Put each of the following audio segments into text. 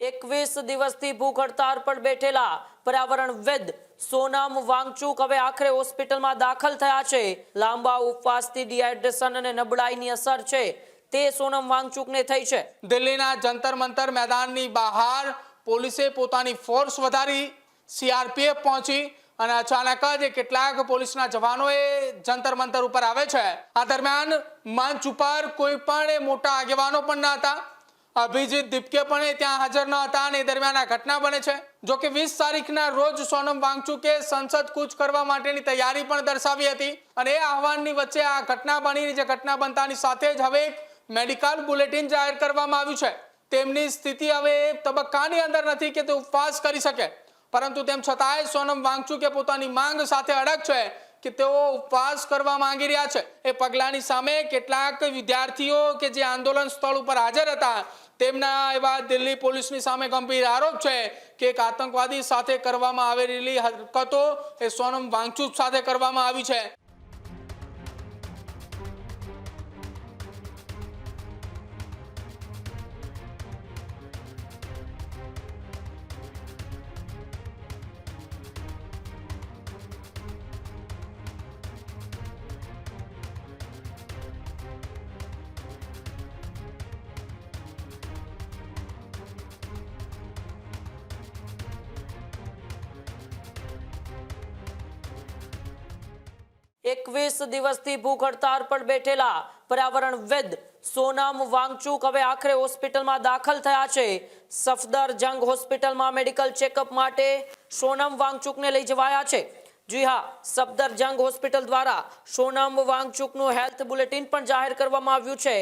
21 દિવસથી ભૂખ હડતાળ પર બેઠેલા પર્યાવરણવિદ સોનમ વાંગચુક હવે આખરે હોસ્પિટલમાં દાખલ થયા છે। લાંબા ઉપવાસથી ડિહાઇડ્રેશન અને નબળાઈની અસર છે તે સોનમ વાંગચુકને થઈ છે। દિલ્હીના જંતર મંતર મેદાનની બહાર પોલીસે પોતાની ફોર્સ વધારી, સીઆરપીએફ પહોંચી અને અચાનક જ કેટલાક પોલીસના જવાનોએ જંતર મંતર ઉપર આવે છે। આ દરમિયાન મંચ ઉપર કોઈ પણ મોટા આગેવાનો પણ ન હતા। અભિજીત દીપકે પણ ત્યાં હાજર ન હતા અને દરમિયાન આ ઘટના બને છે। જો કે 20 તારીખના રોજ સોનમ વાંગચુકે સંસદ કૂચ કરવા માટેની તૈયારી પણ દર્શાવી હતી અને એ આહવાનની વચ્ચે આ ઘટના બની, જે ઘટના બનતાની સાથે જ હવે મેડિકલ બુલેટિન જાહેર કરવામાં આવ્યું છે। તેમની સ્થિતિ હવે તબક્કાની અંદર નથી કે તે ઉપવાસ કરી શકે, પરંતુ તેમ છતાંય સોનમ વાંગચુકે પોતાની માંગ સાથે અડગ છે કે તેઓ ઉપવાસ કરવા માંગી રહ્યા છે। એ પગલાની સામે કેટલાક વિદ્યાર્થીઓ કે જે આંદોલન સ્થળ ઉપર હાજર હતા તેમના એવા દિલ્હી પોલીસની સામે ગંભીર આરોપ છે કે એક આતંકવાદી સાથે કરવામાં આવેલી હરકતો એ સોનમ વાંગચુક સાથે કરવામાં આવી છે। એકવીસ દિવસથી ભૂખ હડતાળ પર બેઠેલા પર્યાવરણવિદ સોનમ વાંગચુક હવે આખરે હોસ્પિટલમાં દાખલ થયા છે। સફદરજંગ હોસ્પિટલમાં મેડિકલ ચેકઅપ માટે સોનમ વાંગચુકને લઈ જવાયા છે। જી હા, સફદરજંગ હોસ્પિટલ દ્વારા સોનમ વાંગચુકનું હેલ્થ બુલેટિન પણ જાહેર કરવામાં આવ્યું છે।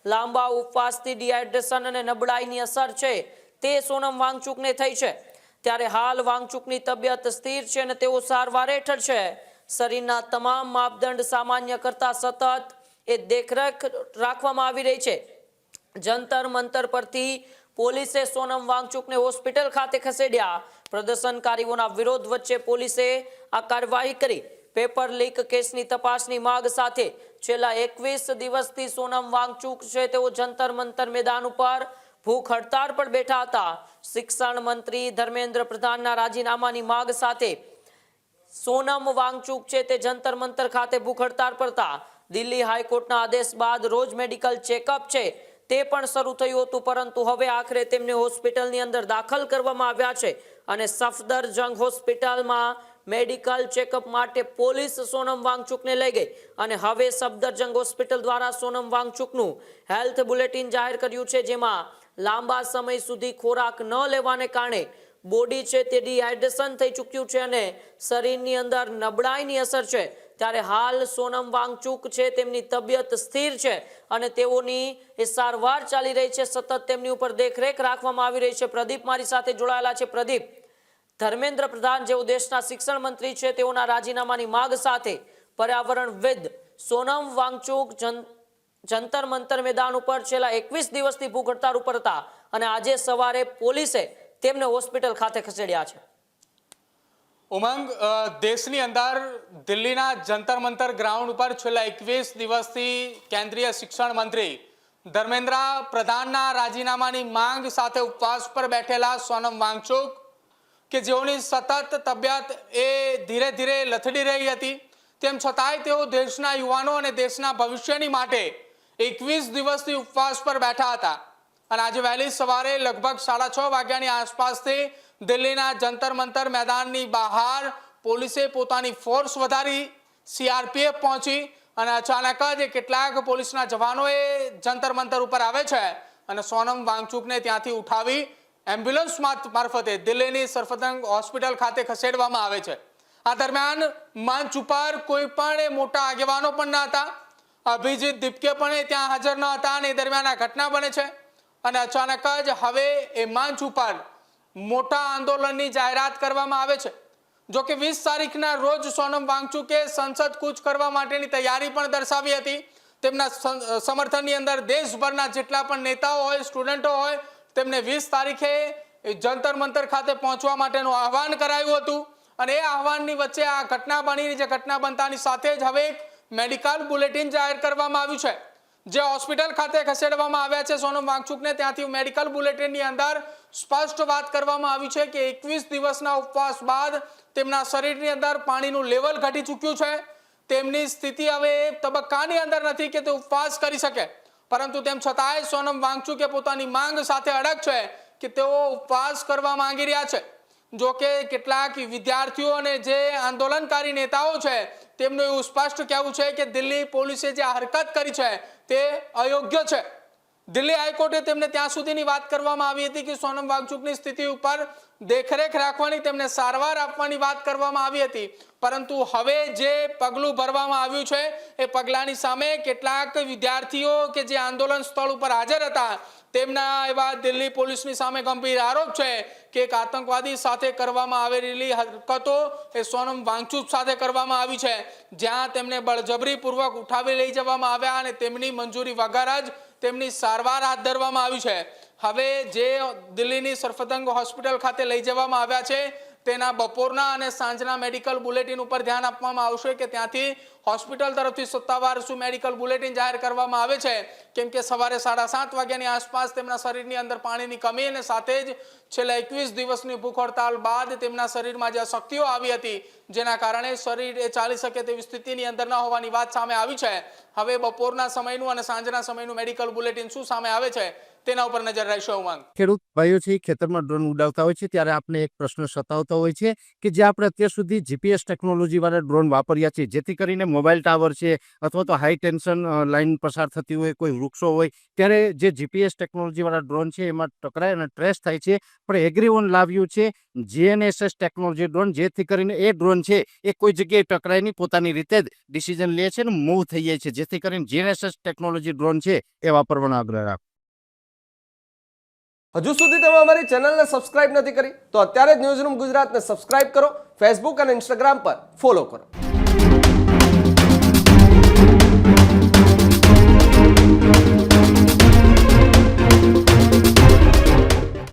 લાંબા ઉપવાસથી ડિહાઇડ્રેશન અને નબળાઈની અસર છે તે સોનમ વાંગચુકને થઈ છે। ત્યારે હાલ વાંગચુકની તબિયત સ્થિર છે અને તેઓ સારવાર હેઠળ છે। શરીરના તમામ માપદંડ સામાન્ય કરતા સતત એ દેખરેખ રાખવામાં આવી રહી છે। જંતર મંતર પરથી પોલીસે સોનમ વાંગચુકને હોસ્પિટલ ખાતે ખસેડ્યા। પ્રદર્શનકારીઓના વિરોધ વચ્ચે પોલીસે આ કાર્યવાહી કરી। પેપર લીક કેસની તપાસની માંગ સાથે છેલ્લા 21 દિવસથી સોનમ વાંગચુક છે તેઓ જંતર મંતર મેદાન ઉપર ભૂખ હડતાળ પર બેઠા હતા। શિક્ષણ મંત્રી ધર્મેન્દ્ર પ્રધાનના રાજીનામાની માંગ સાથે સોનમ વાંગચુક છે તે જંતર મંતર ખાતે ભૂખ હડતાળ પર હતા। દિલ્હી હાઈકોર્ટના આદેશ બાદ રોજ મેડિકલ ચેકઅપ છે તે પણ શરૂ થયું હતું, પરંતુ હવે આખરે તેમને હોસ્પિટલની અંદર દાખલ કરવામાં આવ્યા છે અને સફદરજંગ હોસ્પિટલમાં મેડિકલ ચેકઅપ માટે પોલીસ સોનમ વાંગચુકને લઈ ગઈ અને હવે સફદરજંગ હોસ્પિટલ દ્વારા સોનમ વાંગચુકનું હેલ્થ બુલેટિન જાહેર કર્યું છે, જેમાં લાંબા સમય સુધી ખોરાક ન લેવાને કારણે બોડી છે તે ડિહાઇડ્રેશન થઈ ચૂક્યું છે અને શરીરની અંદર નબળાઈની અસર છે। ત્યારે હાલ સોનમ વાંગચુક છે તેમની તબિયત સ્થિર છે અને તેઓની એ સારવાર ચાલી રહી છે। સતત તેમની ઉપર દેખરેખ રાખવામાં આવી રહી છે। પ્રદીપ મારી સાથે જોડાયેલા છે। પ્રદીપ, ધર્મેન્દ્ર પ્રધાન જેઓ દેશના શિક્ષણ મંત્રી છે તેઓના રાજીનામાની માંગ સાથે પર્યાવરણવિદ સોનમ વાંગચુક જંતર મંતર મેદાન ઉપર છેલ્લા 21 દિવસથી ભૂખ હડતાળ ઉપર હતા અને આજે સવારે પોલીસે તેમને હોસ્પિટલ ખાતે ખસેડ્યા છે। ઉમંગ, દેશની અંદર દિલ્હીના જંતર મંતર ગ્રાઉન્ડ ઉપર છેલ્લા 21 દિવસથી કેન્દ્રીય શિક્ષણ મંત્રી ધર્મેન્દ્ર પ્રધાનના રાજીનામાની માંગ સાથે ઉપવાસ પર બેઠેલા સોનમ વાંગચુક કે જેઓની સતત તબિયત એ ધીરે ધીરે લથડી રહી હતી, તેમ છતાંય તેઓ દેશના યુવાનો અને દેશના ભવિષ્યની માટે 21 દિવસથી ઉપવાસ પર બેઠા હતા અને આજે વહેલી સવારે લગભગ 6:30 વાગ્યાની આસપાસથી દિલ્હીના જંતર મંતર મેદાનની બહાર પોલીસે પોતાની ફોર્સ વધારી, સીઆરપીએફ પહોંચી અને અચાનક જ કેટલાક પોલીસના જવાનોએ જંતર મંતર ઉપર આવે છે અને સોનમ વાંગચુકને ત્યાંથી ઉઠાવી એમ્બ્યુલન્સ મારફતે દિલ્હીની સફદરજંગ હોસ્પિટલ ખાતે ખસેડવામાં આવે છે। આ દરમિયાન મંચ ઉપર કોઈ પણ મોટા આગેવાનો પણ ન હતા। અભિજીત દીપકે પણ ત્યાં હાજર ન હતા અને દરમિયાન આ ઘટના બને છે અને અચાનક જ હવે એ મંચ ઉપર મોટા આંદોલનની જાહેરાત કરવામાં આવે છે। જો કે 20 તારીખના રોજ સોનમ વાંગચુકે સંસદ કૂચ કરવા માટેની તૈયારી પણ દર્શાવી હતી। તેમના સમર્થનની અંદર દેશભરના જેટલા પણ નેતાઓ હોય, સ્ટુડન્ટો હોય, તેમને 20 તારીખે જંતર મંતર ખાતે પહોંચવા માટેનું આહવાન કરાયું હતું અને એ આહવાનની વચ્ચે આ ઘટના બની, જે ઘટના બનતાની સાથે જ હવે એક મેડિકલ બુલેટિન જાહેર કરવામાં આવ્યું છે, જે હોસ્પિટલ ખાતે ખસેડવામાં આવ્યા છે સોનમ વાંગચુકને, ત્યાંથી મેડિકલ બુલેટિનની અંદર સ્પષ્ટ વાત કરવામાં આવી છે કે 21 દિવસના ઉપવાસ બાદ તેમના શરીરની અંદર પાણીનું લેવલ ઘટી ચૂક્યું છે. તેમની સ્થિતિ હવે એ તબક્કાની અંદર નથી કે તે ઉપવાસ કરી શકે, પરંતુ તેમ છતાંય સોનમ વાંગચુકે પોતાની માંગ સાથે અડગ છે કે તેઓ ઉપવાસ કરવા માંગી રહ્યા છે. જો કે કેટલાક વિદ્યાર્થીઓ અને જે આંદોલનકારી નેતાઓ છે તેમનું એવું સ્પષ્ટ કહેવું છે કે દિલ્હી પોલીસે જે હરકત કરી છે તે અયોગ્ય છે. દિલ્હી હાઈકોર્ટે તેમને ત્યાં સુધીની વાત કરવામાં આવી હતી કે સોનમ વાંગચુકની સ્થિતિ ઉપર દેખરેખ રાખવાની, તેમને સારવાર આપવાની વાત કરવામાં આવી હતી, પરંતુ હવે જે પગલું ભરવામાં આવ્યું છે એ પગલાંની સામે કેટલાક વિદ્યાર્થીઓ કે જે આંદોલન સ્થળ ઉપર હાજર હતા તેમના એવા દિલ્હી પોલીસની સામે ગંભીર આરોપ છે કે એક આતંકવાદી સાથે કરવામાં આવેલી હરકતો એ સોનમ વાંગચુક સાથે કરવામાં આવી છે, જ્યાં તેમને બળજબરીપૂર્વક ઉઠાવી લઈ જવામાં આવ્યા અને તેમની મંજૂરી વગર જ તેમની સારવાર હાથ ધરવામાં આવી છે. હવે જે દિલ્હીની સફદરજંગ હોસ્પિટલ ખાતે લઈ જવામાં આવ્યા છે તેના બપોરના અને સાંજના મેડિકલ બુલેટિન ઉપર ધ્યાન આપવામાં આવશે કે ત્યાંથી હોસ્પિટલ તરફથી સત્તાવાર શું મેડિકલ બુલેટિન જાહેર કરવામાં આવે છે, કેમ કે સવારે 7:30 વાગ્યાની આસપાસ તેમના શરીરની અંદર પાણીની કમી અને સાથે જ છેલ્લા 21 દિવસની ભૂખ હડતાલ બાદ તેમના શરીરમાં જે અશક્તિઓ આવી હતી જેના કારણે શરીર એ ચાલી શકે તેવી સ્થિતિની અંદર ન હોવાની વાત સામે આવી છે. હવે બપોરના સમયનું અને સાંજના સમયનું મેડિકલ બુલેટિન શું સામે આવે છે તેના ઉપર નજર રહેશે. ઉમંગ, ખેડૂત ભાઈઓ છે ખેતરમાં ડ્રોન ઉડાવતા હોય છે ત્યારે આપણે એક પ્રશ્ન સતાવતો હોય છે કે જે આપણે અત્યાર સુધી જીપીએસ ટેકનોલોજી વાળા ડ્રોન વાપર્યા છે, જેથી કરીને મોબાઈલ ટાવર છે અથવા તો હાઈ ટેન્શન લાઈન પસાર થતી હોય, કોઈ વૃક્ષો હોય, ત્યારે જે જીપીએસ ટેકનોલોજી વાળા ડ્રોન છે એમાં ટકરાય અને ટ્રેસ થાય છે. પણ એગ્રીવન લાવ્યું છે GNSS ટેકનોલોજી ડ્રોન, જેથી કરીને એ ડ્રોન છે એ કોઈ જગ્યાએ ટકરાય નહીં, પોતાની રીતે જ ડિસિઝન લે છે અને મૂવ થઈ જાય છે, જેથી કરીને GNSS ટેકનોલોજી ડ્રોન છે એ વાપરવાનો આગ્રહ રાખો. હજુ સુધી તમે અમારી ચેનલને સબસ્ક્રાઇબ નથી કરી તો અત્યારે જ ન્યૂઝરૂમ ગુજરાતને સબસ્ક્રાઇબ કરો, ફેસબુક અને ઇન્સ્ટાગ્રામ પર ફોલો કરો.